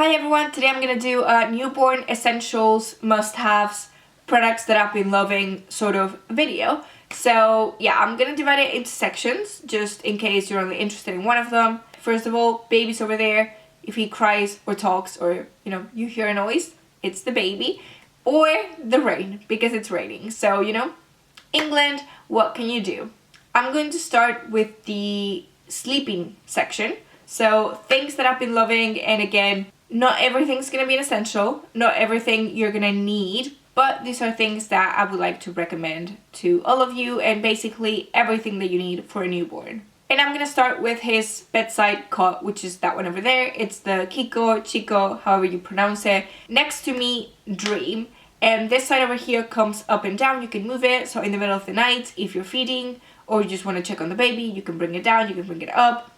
Hi everyone, today I'm going to do a newborn essentials must-haves products that I've been loving sort of video. So yeah, I'm going to divide it into sections just in case you're only interested in one of them. First of all, baby's over there. If he cries or talks or you hear a noise, it's the baby. Or the rain because it's raining. So England, what can you do? I'm going to start with the sleeping section. So things that I've been loving, and again, not everything's going to be an essential, not everything you're going to need, but these are things that I would like to recommend to all of you and basically everything that you need for a newborn. And I'm going to start with his bedside cot, which is that one over there. It's the Kiko, Chico, however you pronounce it. Next to me, Dream. And this side over here comes up and down. You can move it. So in the middle of the night, if you're feeding or you just want to check on the baby, you can bring it down, you can bring it up,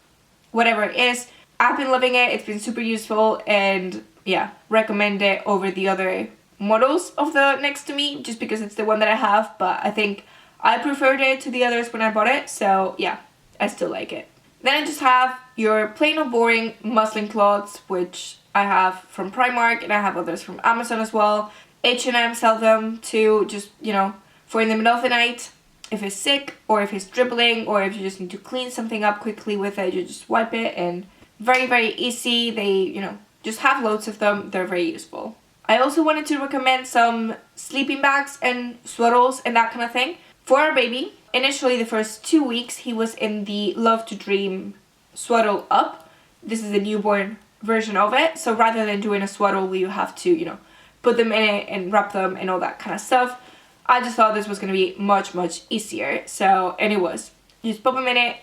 whatever it is. I've been loving it. It's been super useful and yeah, recommend it over the other models of the next to me just because it's the one that I have, but I think I preferred it to the others when I bought it, so yeah, I still like it. Then I just have your plain or boring muslin cloths, which I have from Primark and I have others from Amazon as well. H&M sell them too, just for in the middle of the night if he's sick or if he's dribbling or if you just need to clean something up quickly with it, you just wipe it and very easy. They just have loads of them. They're very useful. I also wanted to recommend some sleeping bags and swaddles and that kind of thing for our baby. Initially the first 2 weeks he was in the Love to Dream swaddle up. This is the newborn version of it, so rather than doing a swaddle where you have to put them in it and wrap them and all that kind of stuff, I just thought this was going to be much easier. And it was. You just put them in it,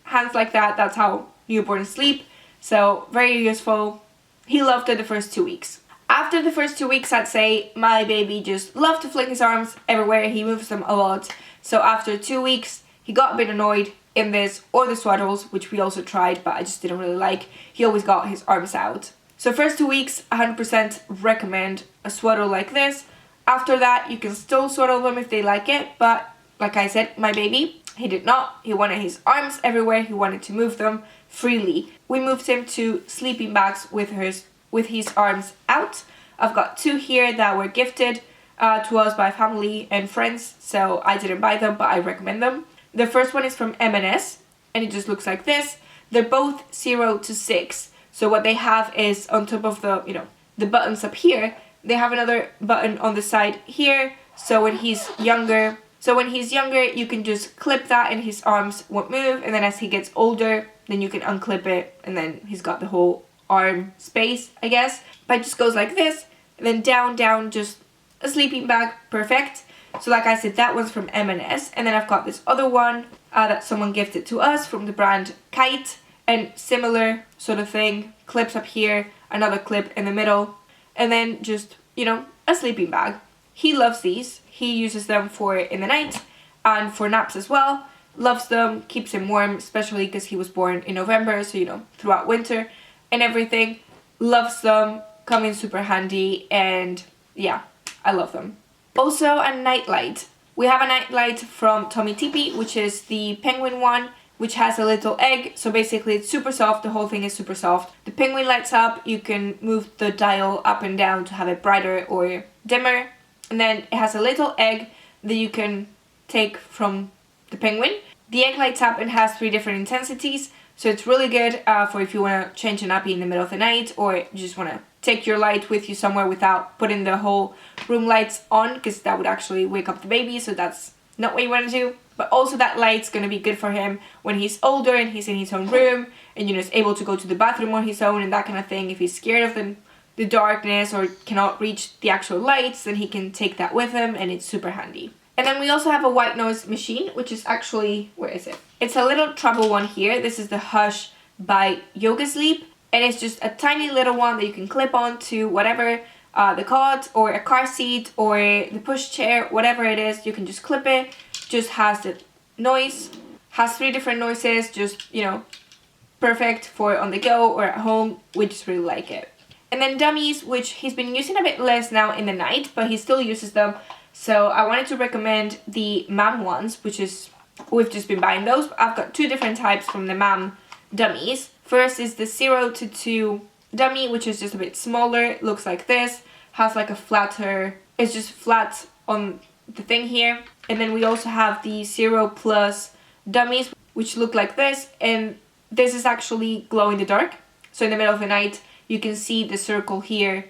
hands like that. That's how newborns sleep. So very useful. He loved it the first 2 weeks. After the first 2 weeks, I'd say my baby just loved to fling his arms everywhere. He moves them a lot. So after 2 weeks, he got a bit annoyed in this or the swaddles, which we also tried, but I just didn't really like. He always got his arms out. So first 2 weeks, 100% recommend a swaddle like this. After that, you can still swaddle them if they like it, but like I said, my baby, he did not. He wanted his arms everywhere. He wanted to move them freely. We moved him to sleeping bags with his arms out. I've got 2 here that were gifted to us by family and friends, so I didn't buy them, but I recommend them. The first one is from M&S, and it just looks like this. They're both 0 to 6. So what they have is on top of the buttons up here, they have another button on the side here. So when he's younger, you can just clip that and his arms won't move. And then as he gets older, then you can unclip it and then he's got the whole arm space, I guess. But it just goes like this, and then down, just a sleeping bag, perfect. So like I said, that one's from M&S. And then I've got this other one that someone gifted to us from the brand Kite. And similar sort of thing, clips up here, another clip in the middle, and then just, a sleeping bag. He loves these. He uses them for in the night and for naps as well. Loves them, keeps him warm, especially because he was born in November, so throughout winter and everything. Loves them, come in super handy, and yeah, I love them. Also a nightlight. We have a nightlight from Tommy Tippy, which is the penguin one, which has a little egg. So basically it's super soft. The whole thing is super soft. The penguin lights up. You can move the dial up and down to have it brighter or dimmer. And then it has a little egg that you can take from the penguin. The egg lights up and has 3 different intensities. So it's really good for if you want to change a nappy in the middle of the night, or you just want to take your light with you somewhere without putting the whole room lights on, because that would actually wake up the baby. So that's not what you want to do. But also that light's going to be good for him when he's older and he's in his own room and is able to go to the bathroom on his own and that kind of thing. If he's scared of the darkness or cannot reach the actual lights, then he can take that with him and it's super handy. And then we also have a white noise machine, which is actually, where is it? It's a little travel one here. This is the Hush by Yoga Sleep, and it's just a tiny little one that you can clip on to whatever, the cot or a car seat or the push chair, whatever it is, you can just clip it. Just has the noise, has 3 different noises, just perfect for on the go or at home. We just really like it. And then dummies, which he's been using a bit less now in the night, but he still uses them. So I wanted to recommend the MAM ones, which is, we've just been buying those. I've got 2 different types from the MAM dummies. First is the 0 to 2 dummy, which is just a bit smaller, looks like this, has like a flatter, it's just flat on the thing here. And then we also have the 0+ dummies, which look like this, and this is actually glow in the dark. So in the middle of the night, you can see the circle here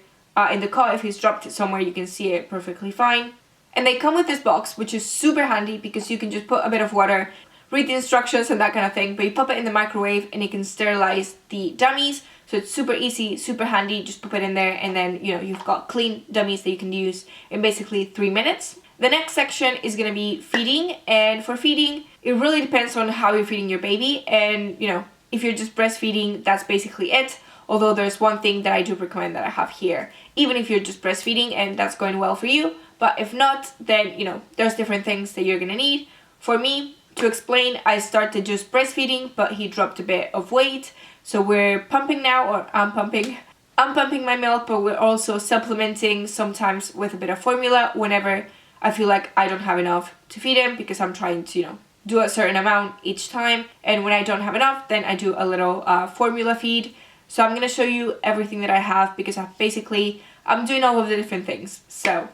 in the cot. If he's dropped it somewhere, you can see it perfectly fine. And they come with this box, which is super handy because you can just put a bit of water, read the instructions and that kind of thing, but you pop it in the microwave and it can sterilize the dummies. So it's super easy, super handy, just pop it in there and then, you know, you've got clean dummies that you can use in basically 3 minutes. The next section is going to be feeding, and for feeding, it really depends on how you're feeding your baby, and, you know, if you're just breastfeeding, that's basically it. Although there's one thing that I do recommend that I have here, even if you're just breastfeeding and that's going well for you. But if not, then, you know, there's different things that you're gonna need. For me, to explain, I started just breastfeeding, but he dropped a bit of weight. So we're pumping now, or I'm pumping my milk, but we're also supplementing sometimes with a bit of formula whenever I feel like I don't have enough to feed him, because I'm trying to, you know, do a certain amount each time. And when I don't have enough, then I do a little formula feed. So I'm going to show you everything that I have, because I'm doing all of the different things. So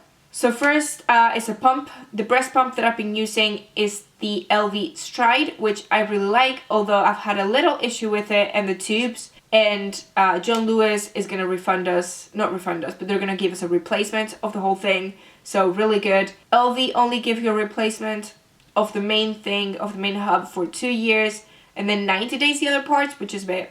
first is a pump. The breast pump that I've been using is the Elvie Stride, which I really like, although I've had a little issue with it and the tubes. And John Lewis is going to not refund us, but they're going to give us a replacement of the whole thing. So really good. Elvie only give you a replacement of the main thing, of the main hub, for 2 years, and then 90 days the other parts, which is a bit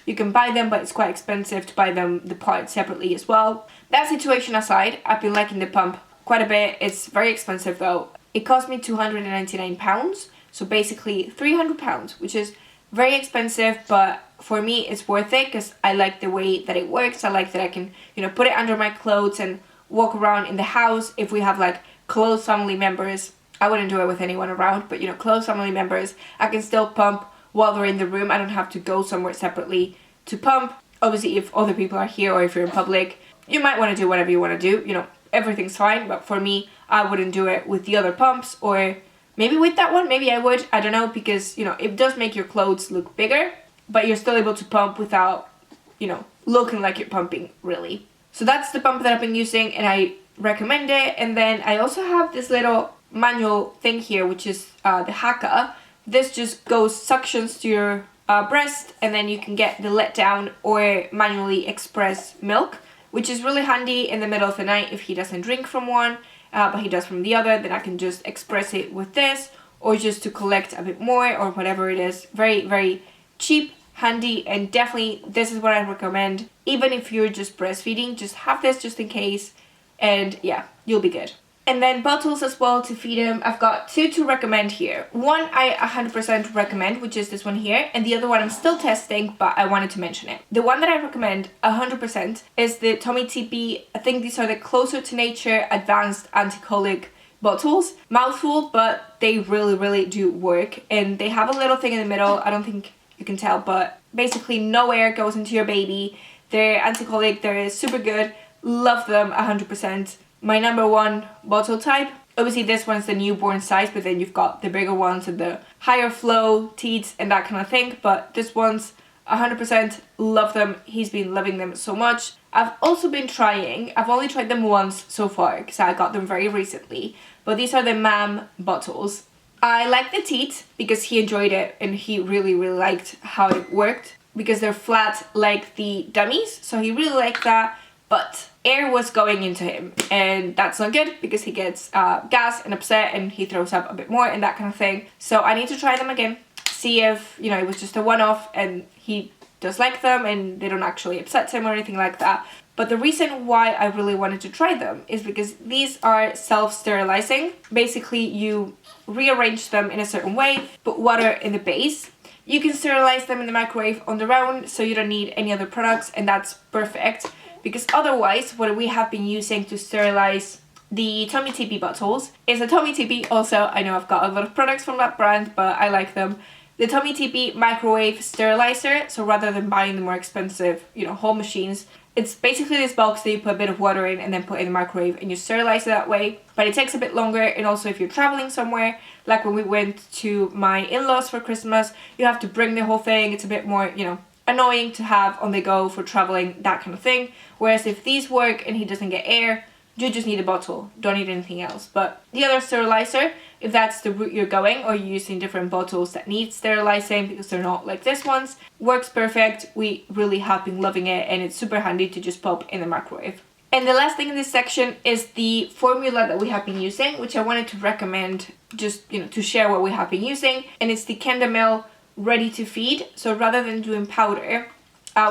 you can buy them, but it's quite expensive to buy them the parts separately as well. That situation aside, I've been liking the pump quite a bit. It's very expensive though. It cost me £299, so basically £300, which is very expensive, but for me it's worth it because I like the way that it works. I like that I can, you know, put it under my clothes and walk around in the house. If we have like close family members, I wouldn't do it with anyone around, but, you know, close family members, I can still pump while they're in the room. I don't have to go somewhere separately to pump. Obviously, if other people are here or if you're in public, you might want to do whatever you want to do. You know, everything's fine, but for me, I wouldn't do it with the other pumps, or maybe with that one, maybe I would. I don't know, because, you know, it does make your clothes look bigger, but you're still able to pump without, you know, looking like you're pumping, really. So that's the pump that I've been using, and I recommend it. And then I also have this little manual thing here, which is the Haka. This just suctions to your breast, and then you can get the let down or manually express milk, which is really handy in the middle of the night if he doesn't drink from one, but he does from the other. Then I can just express it with this, or just to collect a bit more or whatever it is. Very, very cheap, handy, and definitely this is what I recommend. Even if you're just breastfeeding, just have this just in case, and yeah, you'll be good. And then bottles as well to feed him. I've got 2 to recommend here. One I 100% recommend, which is this one here, and the other one I'm still testing, but I wanted to mention it. The one that I recommend 100% is the TommyTP. I think these are the Closer to Nature Advanced Anticolic bottles. Mouthful, but they really, really do work. And they have a little thing in the middle. I don't think you can tell, but basically no air goes into your baby. They're anticolic, they're super good. Love them 100%. My #1 bottle type. Obviously this one's the newborn size, but then you've got the bigger ones and the higher flow teats and that kind of thing. But this one's 100% love them. He's been loving them so much. I've also been trying, I've only tried them once so far because I got them very recently, but these are the MAM bottles. I like the teat because he enjoyed it and he really, really liked how it worked, because they're flat like the dummies, so he really liked that. But air was going into him, and that's not good because he gets gas and upset and he throws up a bit more and that kind of thing. So I need to try them again, see if, you know, it was just a one-off and he does like them and they don't actually upset him or anything like that. But the reason why I really wanted to try them is because these are self-sterilizing. Basically, you rearrange them in a certain way, put water in the base. You can sterilize them in the microwave on their own, so you don't need any other products, and that's perfect. Because otherwise, what we have been using to sterilize the TommyTP bottles is a TommyTP. Also, I know I've got a lot of products from that brand, but I like them. The TommyTP microwave sterilizer. So rather than buying the more expensive, you know, whole machines, it's basically this box that you put a bit of water in and then put in the microwave and you sterilize it that way. But it takes a bit longer, and also if you're traveling somewhere, like when we went to my in-laws for Christmas, you have to bring the whole thing. It's a bit more, you know, annoying to have on the go for traveling, that kind of thing. Whereas if these work and he doesn't get air, you just need a bottle, don't need anything else. But the other sterilizer, if that's the route you're going, or you're using different bottles that need sterilizing because they're not like this ones, works perfect. We really have been loving it, and it's super handy to just pop in the microwave. And the last thing in this section is the formula that we have been using, which I wanted to recommend just, to share what we have been using. And it's the Kendamil Ready to Feed. So rather than doing powder,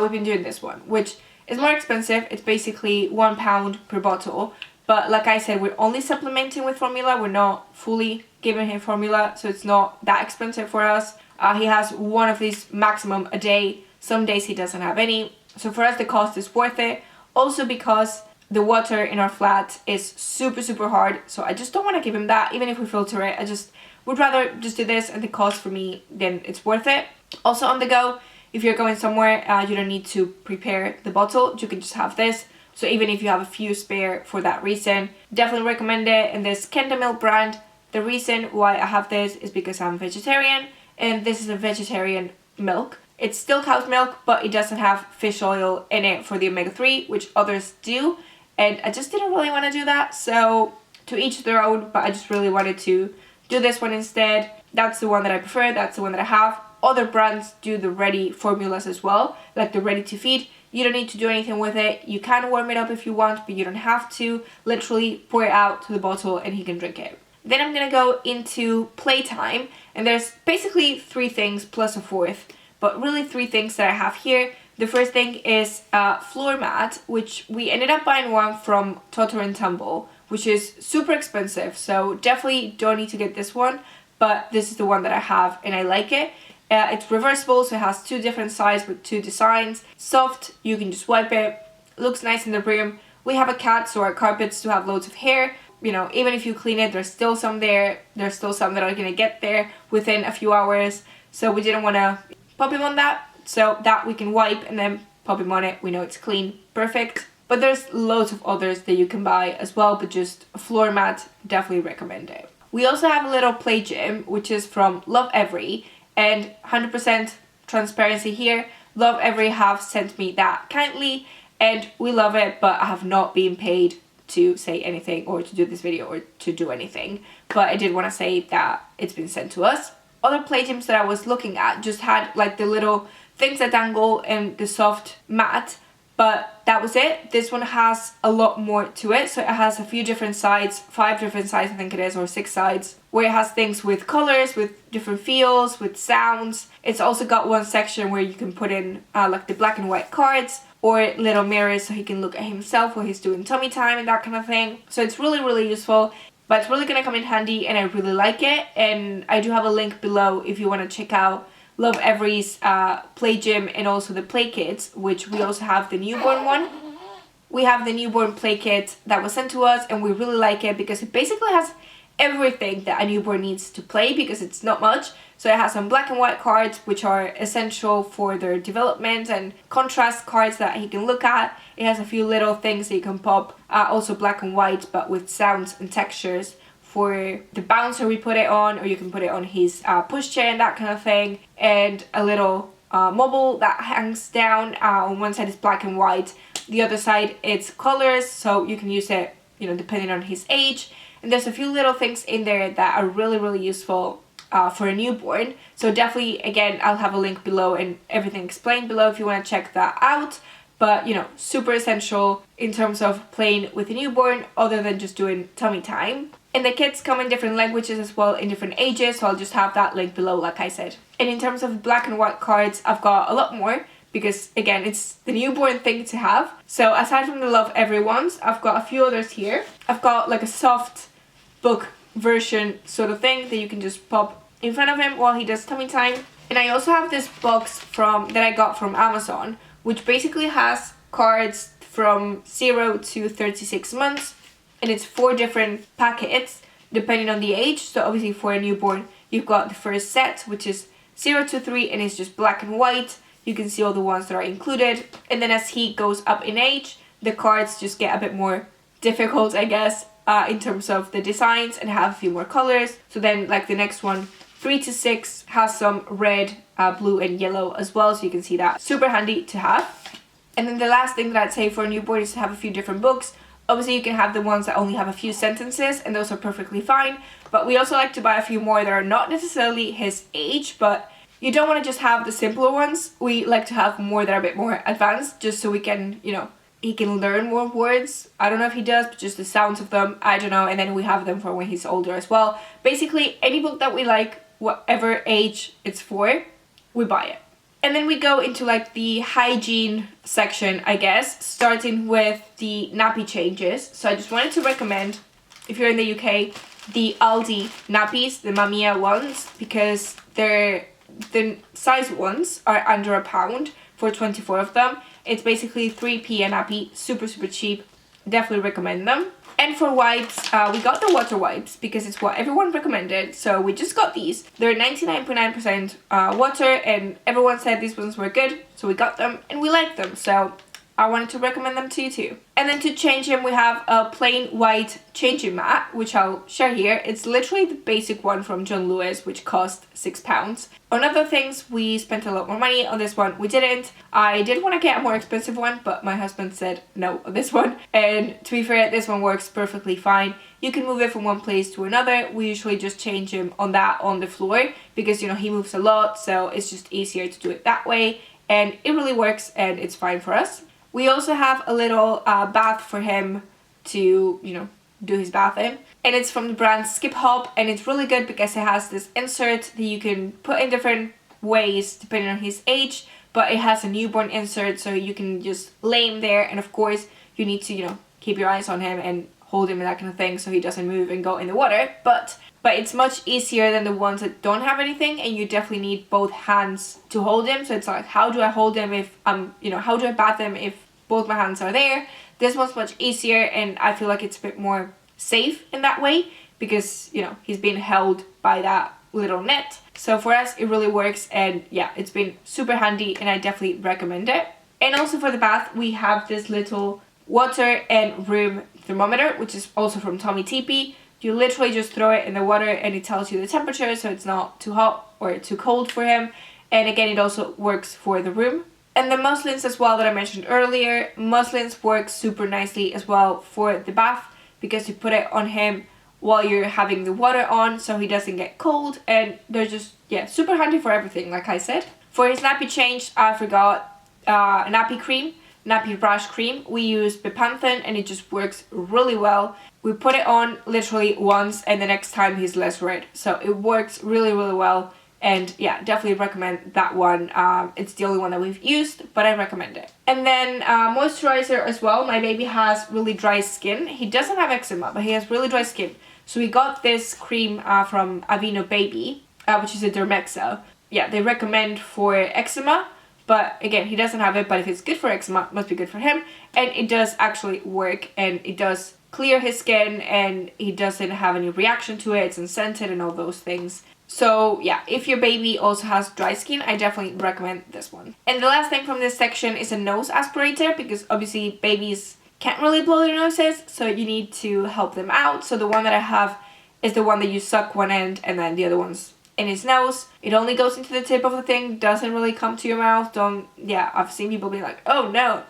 we've been doing this one, which is more expensive. It's basically £1 per bottle. But like I said, we're only supplementing with formula. We're not fully giving him formula, so it's not that expensive for us. He has one of these maximum a day. Some days he doesn't have any. So for us, the cost is worth it. Also because the water in our flat is super, super hard. So I just don't want to give him that, even if we filter it. I just would rather just do this, and the cost for me, then it's worth it. Also on the go, if you're going somewhere, you don't need to prepare the bottle. You can just have this. So even if you have a few spare for that reason, definitely recommend it. And this Kendamil brand, the reason why I have this is because I'm vegetarian, and this is a vegetarian milk. It's still cow's milk, but it doesn't have fish oil in it for the omega-3, which others do. And I just didn't really want to do that. So to each their own, but I just really wanted to do this one instead. That's the one that I prefer. That's the one that I have. Other brands do the ready formulas as well, like the ready to feed. You don't need to do anything with it. You can warm it up if you want, but you don't have to. Literally pour it out to the bottle and he can drink it. Then I'm gonna go into playtime, and there's basically 3 things plus a 4th, but really 3 things that I have here. The first thing is a floor mat, which we ended up buying one from Totter and Tumble, which is super expensive, so definitely don't need to get this one, but this is the one that I have and I like it. It's reversible, so it has 2 different sides with 2 designs. Soft, you can just wipe it. Looks nice in the room. We have a cat, so our carpets do have loads of hair. Even if you clean it, there's still some there. There's still some that are gonna get there within a few hours. So we didn't wanna pop him on that. So that we can wipe and then pop him on it. We know it's clean, perfect. But there's loads of others that you can buy as well, but just a floor mat, definitely recommend it. We also have a little play gym, which is from Lovevery. And 100% transparency here, Lovevery have sent me that kindly, and we love it, but I have not been paid to say anything or to do this video or to do anything. But I did want to say that it's been sent to us. Other play gyms that I was looking at just had like the little things that dangle and the soft mat, but that was it. This one has a lot more to it. So it has a few different sides, 5 different sides I think it is, or 6 sides, where it has things with colors, with different feels, with sounds. It's also got one section where you can put in like the black and white cards, or little mirrors so he can look at himself while he's doing tummy time and that kind of thing. So it's really, really useful, but it's really gonna come in handy, and I really like it. And I do have a link below if you want to check out Lovevery's play gym and also the play kits, which we also have the newborn one. We have the newborn play kit that was sent to us, and we really like it because it basically has everything that a newborn needs to play, because it's not much. So it has some black and white cards, which are essential for their development, and contrast cards that he can look at. It has a few little things that you can pop, also black and white, but with sounds and textures for the bouncer we put it on, or you can put it on his pushchair and that kind of thing. And a little mobile that hangs down. On one side is black and white, the other side it's colors, so you can use it, depending on his age. And there's a few little things in there that are really, really useful for a newborn. So definitely, again, I'll have a link below and everything explained below if you want to check that out. But, super essential in terms of playing with a newborn, other than just doing tummy time. And the kits come in different languages as well, in different ages, so I'll just have that link below, like I said. And in terms of black and white cards, I've got a lot more, because again, it's the newborn thing to have. So aside from the Lovevery ones, I've got a few others here. I've got like a soft book version sort of thing that you can just pop in front of him while he does tummy time. And I also have this box that I got from Amazon, which basically has cards from 0 to 36 months, and it's 4 different packets depending on the age. So obviously for a newborn, you've got the first set, which is 0 to 3, and it's just black and white. You can see all the ones that are included, and then as he goes up in age, the cards just get a bit more difficult, I guess, in terms of the designs, and have a few more colors. So then like the next one, 3 to 6 has some red, blue and yellow as well, so you can see that. Super handy to have. And then the last thing that I'd say for a newborn is to have a few different books. Obviously you can have the ones that only have a few sentences, and those are perfectly fine, but we also like to buy a few more that are not necessarily his age, but you don't want to just have the simpler ones. We like to have more that are a bit more advanced, just so we can, you know, he can learn more words. I don't know if he does, but just the sounds of them, I don't know. And then we have them for when he's older as well. Basically, any book that we like, whatever age it's for, we buy it. And then we go into like the hygiene section, I guess, starting with the nappy changes. So I just wanted to recommend, if you're in the UK, the Aldi nappies, the Mamia ones, because the size ones are under £1 for 24 of them. It's basically 3p a nappy, super cheap. Definitely recommend them. And for wipes, we got the water wipes because it's what everyone recommended. So we just got these. They're 99.9% water, and everyone said these ones were good. So we got them and we like them. So I wanted to recommend them to you too. And then to change him, we have a plain white changing mat, which I'll share here. It's literally the basic one from John Lewis, which cost £6. On other things, we spent a lot more money. On this one, we didn't. I did want to get a more expensive one, but my husband said no on this one. And to be fair, this one works perfectly fine. You can move it from one place to another. We usually just change him on the floor because, you know, he moves a lot, so it's just easier to do it that way. And it really works, and it's fine for us. We also have a little bath for him to, you know, do his bath in. And it's from the brand Skip Hop, and it's really good because it has this insert that you can put in different ways depending on his age, but it has a newborn insert, so you can just lay him there, and of course you need to, you know, keep your eyes on him and hold him and that kind of thing so he doesn't move and go in the water. But it's much easier than the ones that don't have anything, and you definitely need both hands to hold him. So it's like, how do I hold him if you know, how do I bath him if both my hands are there? This one's much easier, and I feel like it's a bit more safe in that way because, you know, he's being held by that little net. So for us, it really works, and yeah, it's been super handy, and I definitely recommend it. And also for the bath, we have this little water and room thermometer, which is also from Tommy TP. You literally just throw it in the water and it tells you the temperature, so it's not too hot or too cold for him. And again, it also works for the room. And the muslins as well that I mentioned earlier, muslins work super nicely as well for the bath because you put it on him while you're having the water on so he doesn't get cold, and they're just, yeah, super handy for everything, like I said. For his nappy change, I forgot nappy cream, nappy rash cream. We use Bepanthen, and it just works really well. We put it on literally once, and the next time he's less red. So it works really well. And yeah, definitely recommend that one. It's the only one that we've used, but I recommend it. And then moisturizer as well. My baby has really dry skin. He doesn't have eczema, but he has really dry skin. So we got this cream from Aveeno Baby, which is a Dermexa. Yeah, they recommend for eczema, but again, he doesn't have it. But if it's good for eczema, it must be good for him. And it does actually work, and it does clear his skin, and he doesn't have any reaction to it. It's unscented and all those things. So yeah, if your baby also has dry skin, I definitely recommend this one. And the last thing from this section is a nose aspirator, because obviously babies can't really blow their noses, so you need to help them out. So the one that I have is the one that you suck one end and then the other one's in his nose. It only goes into the tip of the thing, doesn't really come to your mouth. Yeah, I've seen people be like, oh no,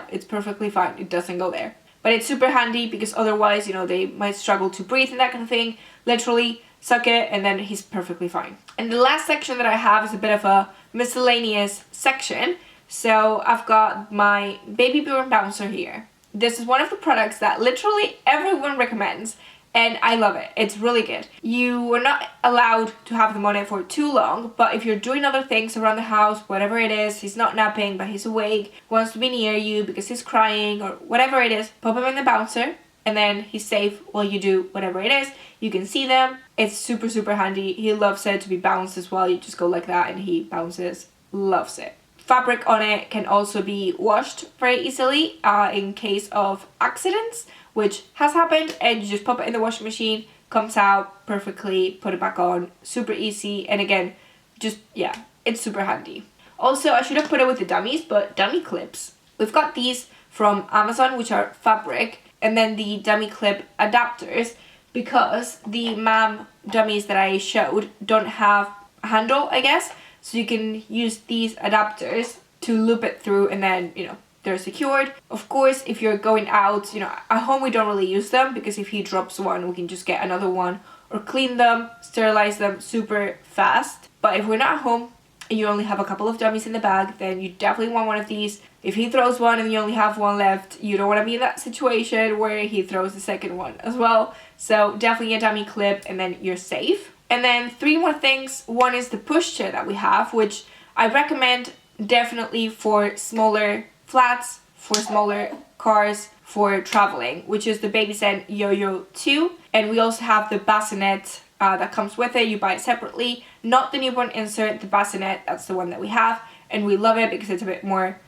it's perfectly fine, it doesn't go there. But it's super handy because otherwise, you know, they might struggle to breathe and that kind of thing. Literally suck it and then he's perfectly fine. And the last section that I have is a bit of a miscellaneous section. So I've got my baby born bouncer here. This is one of the products that literally everyone recommends, and I love it. It's really good. You are not allowed to have them on it for too long, but if you're doing other things around the house, whatever it is, he's not napping but he's awake, wants to be near you because he's crying or whatever it is, pop him in the bouncer, and then he's safe while you do whatever it is. You can see them. It's super handy. He loves it to be bounced as well. You just go like that and he bounces. Loves it. Fabric on it can also be washed very easily in case of accidents, which has happened, and you just pop it in the washing machine, comes out perfectly, put it back on, super easy, and again, just, yeah, it's super handy. Also, I should have put it with the dummies, but dummy clips. We've got these from Amazon, which are fabric, and then the dummy clip adapters. because the mom dummies that I showed don't have a handle, I guess. So you can use these adapters to loop it through, and then, you know, they're secured. Of course, if you're going out, you know, at home we don't really use them because if he drops one, we can just get another one or clean them, sterilize them super fast. But if we're not at home and you only have a couple of dummies in the bag, then you definitely want one of these. If he throws one and you only have one left, you don't want to be in that situation where he throws the second one as well. So definitely a dummy clip, and then you're safe. And then 3 more things. One is the pushchair that we have, which I recommend definitely for smaller flats, for smaller cars, for traveling, which is the Babysen Yo-Yo 2. And we also have the bassinet that comes with it. You buy it separately, not the newborn insert, the bassinet. That's the one that we have, and we love it because it's a bit more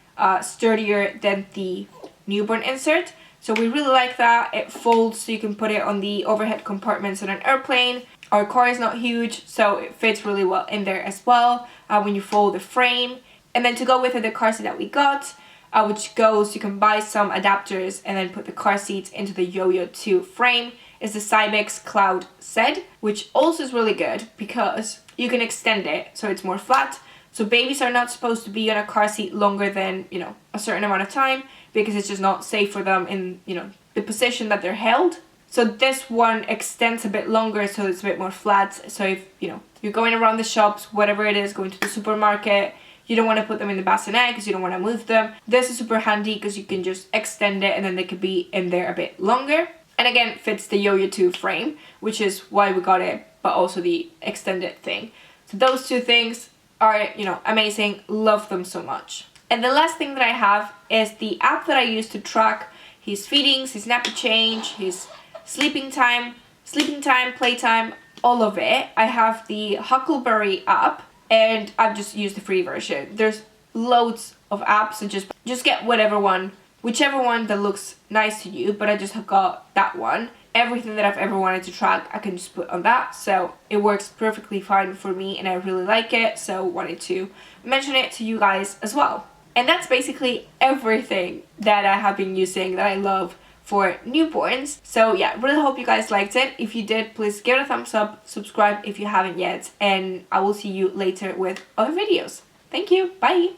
sturdier than the newborn insert. So we really like that. It folds so you can put it on the overhead compartments on an airplane. Our car is not huge, so it fits really well in there as well when you fold the frame. And then to go with it, the car seat that we got, which goes, you can buy some adapters and then put the car seats into the Yo-Yo 2 frame, is the Cybex Cloud Set, which also is really good because you can extend it so it's more flat. So babies are not supposed to be on a car seat longer than, you know, a certain amount of time because it's just not safe for them in, you know, the position that they're held. So this one extends a bit longer so it's a bit more flat. So if, you know, you're going around the shops, whatever it is, going to the supermarket, you don't want to put them in the bassinet because you don't want to move them. This is super handy because you can just extend it and then they could be in there a bit longer. And again, it fits the Yo-Yo 2 frame, which is why we got it, but also the extended thing. So those 2 things are, you know, amazing. Love them so much. And the last thing that I have is the app that I use to track his feedings, his nappy change, his sleeping time, playtime, all of it. I have the Huckleberry app, and I've just used the free version. There's loads of apps, so just get whichever one that looks nice to you, but I just have got that one. Everything that I've ever wanted to track, I can just put on that, so it works perfectly fine for me and I really like it, so wanted to mention it to you guys as well. And that's basically everything that I have been using that I love for newborns. So yeah, really hope you guys liked it. If you did, please give it a thumbs up, subscribe if you haven't yet, and I will see you later with other videos. Thank you, bye!